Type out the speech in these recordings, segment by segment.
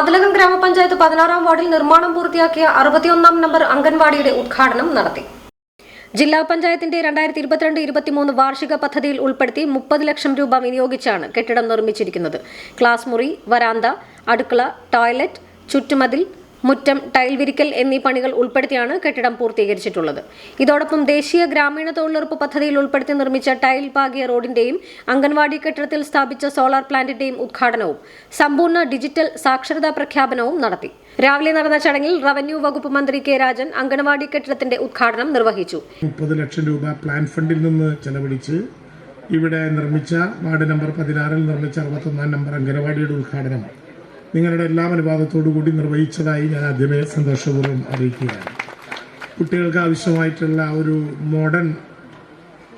മതിലകം ഗ്രാമപഞ്ചായത്ത് 16-ാം വാർഡിൽ നിർമ്മാണം പൂർത്തിയാക്കിയ 61-ാം നമ്പർ അംഗൻവാടിയുടെ ഉദ്ഘാടനം നടത്തി. ജില്ലാ പഞ്ചായത്തിന്റെ 2022-23 വാർഷിക പദ്ധതിയിൽ ഉൾപ്പെടുത്തി 30 ലക്ഷം രൂപ വിനിയോഗിച്ചാണ് കെട്ടിടം നിർമ്മിച്ചിരിക്കുന്നത്. ക്ലാസ് മുറി, വരാന്ത, അടുക്കള, ടോയ്ലറ്റ്, ചുറ്റുമതിൽ, മുറ്റം, ടൈൽ വിരിക്കൽ എന്നീ പണികൾ ഉൾപ്പെടുത്തിയാണ് കെട്ടിടം പൂർത്തീകരിച്ചിട്ടുള്ളത്. ഇതോടൊപ്പം ദേശീയ ഗ്രാമീണ തൊഴിലുറപ്പ് പദ്ധതിയിൽ ഉൾപ്പെടുത്തി നിർമ്മിച്ച ടൈൽ പാകിയ റോഡിന്റെയും അംഗൻവാടി കെട്ടിടത്തിൽ സ്ഥാപിച്ച സോളാർ പ്ലാന്റിന്റെയും ഉദ്ഘാടനവും സമ്പൂർണ്ണ ഡിജിറ്റൽ സാക്ഷരതാ പ്രഖ്യാപനവും നടത്തി. രാവിലെ നടന്ന ചടങ്ങിൽ റവന്യൂ വകുപ്പ് മന്ത്രി കെ രാജൻ അംഗൻവാടി കെട്ടിടത്തിന്റെ ഉദ്ഘാടനം നിർവഹിച്ചു. 30 ലക്ഷം രൂപ പ്ലാൻ ഫണ്ടിൽ നിന്ന് ചെലവഴിച്ച് ഇവിടെ നിർമ്മിച്ച വാർഡ് നമ്പർ 16-ൽ നിർമ്മിച്ച 61-ാം നമ്പർ അംഗൻവാടിയുടെ ഉദ്ഘാടനം നിങ്ങളുടെ എല്ലാ അനുവാദത്തോടു കൂടി നിർവഹിച്ചതായി ഞാൻ ആദ്യമേ സന്തോഷപൂർവ്വം അറിയിക്കുകയാണ്. കുട്ടികൾക്ക് ആവശ്യമായിട്ടുള്ള ഒരു മോഡേൺ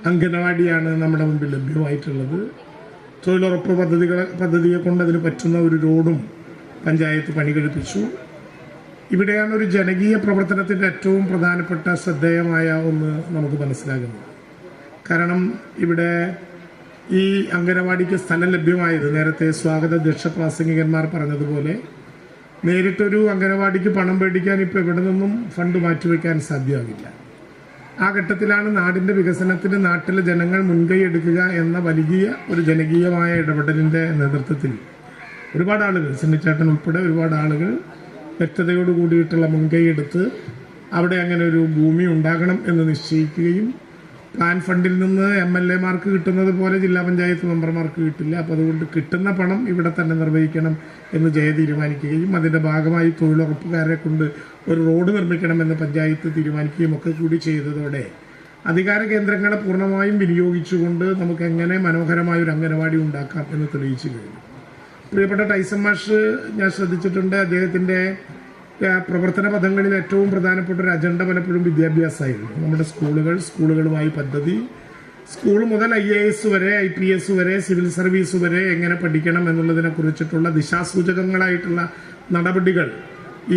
അംഗനവാടിയാണ് നമ്മുടെ മുമ്പിൽ ലഭ്യമായിട്ടുള്ളത്. തൊഴിലുറപ്പ് പദ്ധതിയെ കൊണ്ട് അതിന് പറ്റുന്ന ഒരു റോഡും പഞ്ചായത്ത് പണി കഴിപ്പിച്ചു. ഇവിടെയാണ് ഒരു ജനകീയ പ്രവർത്തനത്തിൻ്റെ ഏറ്റവും പ്രധാനപ്പെട്ട ശ്രദ്ധേയമായ ഒന്ന് നമുക്ക് മനസ്സിലാകുന്നത്. കാരണം ഇവിടെ ഈ അംഗനവാടിക്ക് സ്ഥലം ലഭ്യമായത് നേരത്തെ സ്വാഗതാധ്യക്ഷ പ്രാസംഗികന്മാർ പറഞ്ഞതുപോലെ നേരിട്ടൊരു അംഗനവാടിക്ക് പണം മേടിക്കാൻ ഇപ്പോൾ എവിടെ നിന്നും ഫണ്ട് മാറ്റിവെക്കാൻ സാധ്യമാകില്ല. ആ ഘട്ടത്തിലാണ് നാടിൻ്റെ വികസനത്തിന് നാട്ടിലെ ജനങ്ങൾ മുൻകൈ എടുക്കുക എന്ന വലിയ ഒരു ജനകീയമായ ഇടപെടലിൻ്റെ നേതൃത്വത്തിൽ ഒരുപാട് ആളുകൾ, സെന്നിച്ചേട്ടൻ ഉൾപ്പെടെ ഒരുപാട് ആളുകൾ വ്യക്തതയോട് കൂടിയിട്ടുള്ള മുൻകൈ എടുത്ത് അവിടെ അങ്ങനെ ഒരു ഭൂമി ഉണ്ടാകണം എന്ന് നിശ്ചയിക്കുകയും പ്ലാൻ ഫണ്ടിൽ നിന്ന് MLA-മാർക്ക് കിട്ടുന്നത് പോലെ ജില്ലാ പഞ്ചായത്ത് മെമ്പർമാർക്ക് കിട്ടില്ല. അപ്പോൾ അതുകൊണ്ട് കിട്ടുന്ന പണം ഇവിടെ തന്നെ നിർവഹിക്കണം എന്ന് തീരുമാനിക്കുകയും അതിൻ്റെ ഭാഗമായി തൊഴിലുറപ്പുകാരെ കൊണ്ട് ഒരു റോഡ് നിർമ്മിക്കണമെന്ന് പഞ്ചായത്ത് തീരുമാനിക്കുകയും ഒക്കെ കൂടി ചെയ്തതോടെ അധികാര കേന്ദ്രങ്ങളെ പൂർണ്ണമായും വിനിയോഗിച്ചുകൊണ്ട് നമുക്ക് എങ്ങനെ മനോഹരമായ ഒരു അംഗനവാടി ഉണ്ടാക്കാം എന്ന് തെളിയിച്ചു കഴിഞ്ഞു. പ്രിയപ്പെട്ട ടൈസൺ മാഷ്, ഞാൻ ശ്രദ്ധിച്ചിട്ടുണ്ട്, അദ്ദേഹത്തിൻ്റെ പ്രവർത്തന പദങ്ങളിൽ ഏറ്റവും പ്രധാനപ്പെട്ട ഒരു അജണ്ട പലപ്പോഴും വിദ്യാഭ്യാസമായിരുന്നു. നമ്മുടെ സ്കൂളുകളുമായി പദ്ധതി, സ്കൂൾ മുതൽ IAS വരെ, IPS വരെ, സിവിൽ സർവീസ് വരെ എങ്ങനെ പഠിക്കണം എന്നുള്ളതിനെ കുറിച്ചിട്ടുള്ള ദിശാസൂചകങ്ങളായിട്ടുള്ള നടപടികൾ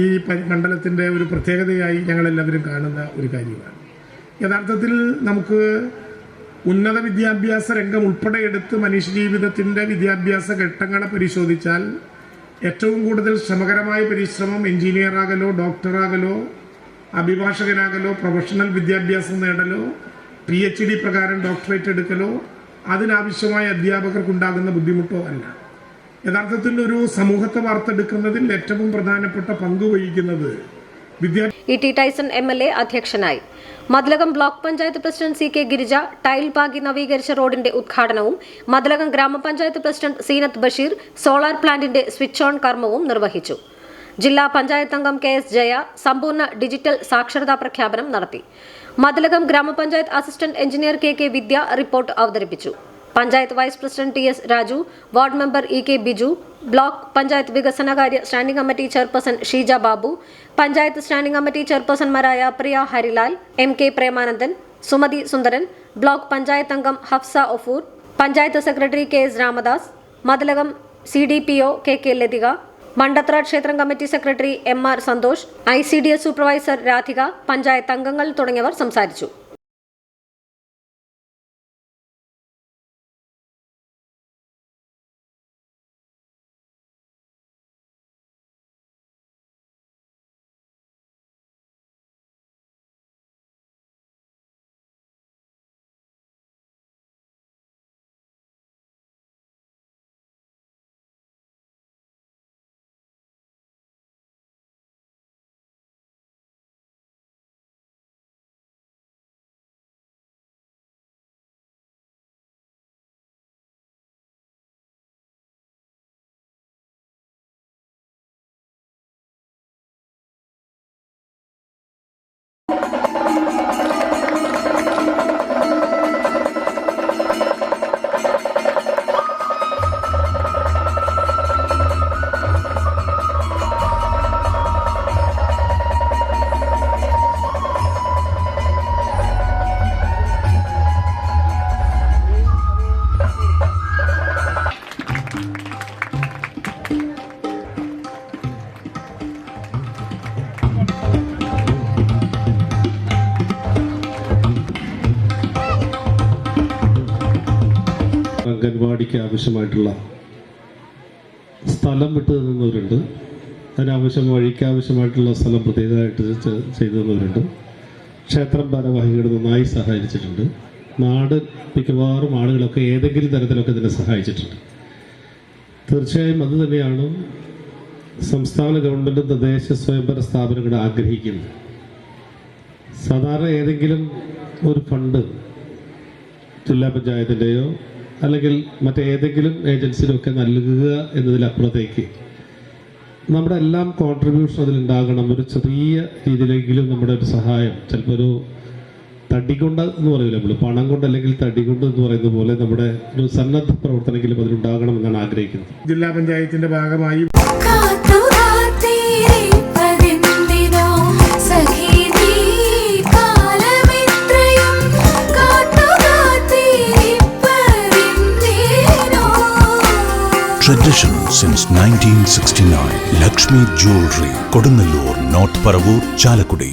ഈ മണ്ഡലത്തിൻ്റെ ഒരു പ്രത്യേകതയായി ഞങ്ങളെല്ലാവരും കാണുന്ന ഒരു കാര്യമാണ്. യഥാർത്ഥത്തിൽ നമുക്ക് ഉന്നത വിദ്യാഭ്യാസ രംഗം ഉൾപ്പെടെ എടുത്ത് മനുഷ്യജീവിതത്തിൻ്റെ വിദ്യാഭ്യാസ ഘട്ടങ്ങളെ പരിശോധിച്ചാൽ ഏറ്റവും കൂടുതൽ ശ്രമകരമായ പരിശ്രമം എഞ്ചിനീയറാകലോ, ഡോക്ടറാകലോ, അഭിഭാഷകനാകലോ, പ്രൊഫഷണൽ വിദ്യാഭ്യാസം നേടലോ, PhD പ്രകാരം ഡോക്ടറേറ്റ് എടുക്കലോ, അതിനാവശ്യമായ അധ്യാപകർക്കുണ്ടാകുന്ന ബുദ്ധിമുട്ടോ അല്ല. യഥാർത്ഥത്തിൽ ഒരു സമൂഹത്തെ വാർത്തെടുക്കുന്നതിൽ ഏറ്റവും പ്രധാനപ്പെട്ട പങ്ക് വഹിക്കുന്നത് E.T. ടൈസൺ MLA അധ്യക്ഷനായി. Mathilakam block panchayat president CK Girija tile പാകി നവീകരിച്ച റോഡിന്റെ ഉദ്ഘാടനവും മതിലകം ഗ്രാമപഞ്ചായത്ത് പ്രസിഡന്റ് സീനത്ത് ബഷീർ സോളാർ പ്ലാന്റിന്റെ സ്വിച്ച് ഓൺ കർമ്മവും നിർവഹിച്ചു. ജില്ലാ പഞ്ചായത്ത് അംഗം KS ജയ സമ്പൂർണ്ണ ഡിജിറ്റൽ സാക്ഷരതാ പ്രഖ്യാപനം നടത്തി. Mathilakam grama panchayat assistant engineer KK Vidya report അവതരിപ്പിച്ചു. Panchayat vice president TS Raju, ward member EK Biju, block panchayat വികസനകാര്യ standing committee chairperson Sheeja Babu, panchayat standing committee ചെയർപേഴ്സൺമാരായ പ്രിയ ഹരിലാൽ, MK പ്രേമാനന്ദൻ, സുമതി സുന്ദരൻ, ബ്ലോക്ക് പഞ്ചായത്ത് അംഗം Hafsa Ofoor, panchayat secretary KS Ramadas, Mathilakam CDPO KK Lathika, Mandathra ക്ഷേത്രം committee secretary MR Santhosh, ICDS supervisor Radhika, panchayat അംഗങ്ങൾ തുടങ്ങിയവർ സംസാരിച്ചു. അംഗൻവാടിക്ക് ആവശ്യമായിട്ടുള്ള സ്ഥലം വിട്ടു തന്നവരുണ്ട്. വഴിക്കാവശ്യമായിട്ടുള്ള സ്ഥലം പ്രത്യേകമായിട്ട് ചെയ്തു തന്നവരുണ്ട്. ക്ഷേത്രം ഭാരവാഹികൾ നന്നായി സഹായിച്ചിട്ടുണ്ട്. മിക്കവാറും ആളുകളൊക്കെ ഏതെങ്കിലും തരത്തിലൊക്കെ ഇതിനെ സഹായിച്ചിട്ടുണ്ട്. തീർച്ചയായും അത് തന്നെയാണ് സംസ്ഥാന ഗവൺമെൻറ് തദ്ദേശ സ്വയംഭരണ സ്ഥാപനങ്ങൾ ആഗ്രഹിക്കുന്നത്. സാധാരണ ഏതെങ്കിലും ഒരു ഫണ്ട് ജില്ലാ പഞ്ചായത്തിൻ്റെയോ അല്ലെങ്കിൽ മറ്റേതെങ്കിലും ഏജൻസിയിലൊക്കെ നൽകുക എന്നതിലപ്പുറത്തേക്ക് നമ്മുടെ എല്ലാം കോൺട്രിബ്യൂഷൻ അതിലുണ്ടാകണം. ഒരു ചെറിയ രീതിയിലെങ്കിലും നമ്മുടെ ഒരു സഹായം, ചിലപ്പോൾ ഒരു തടികൊണ്ട് എന്ന് പറയില്ല, നമ്മൾ പണം കൊണ്ട് അല്ലെങ്കിൽ തടികൊണ്ട് എന്ന് പറയുന്ന പോലെ നമ്മുടെ ഒരു സന്നദ്ധ പ്രവർത്തനമെങ്കിലും അതിലുണ്ടാകണം എന്നാണ് ആഗ്രഹിക്കുന്നത്. ജില്ലാ പഞ്ചായത്തിന്റെ ഭാഗമായി Tradition since 1969. Lakshmi Jewelry, Kodunallur, North Paravur, Chalakudi.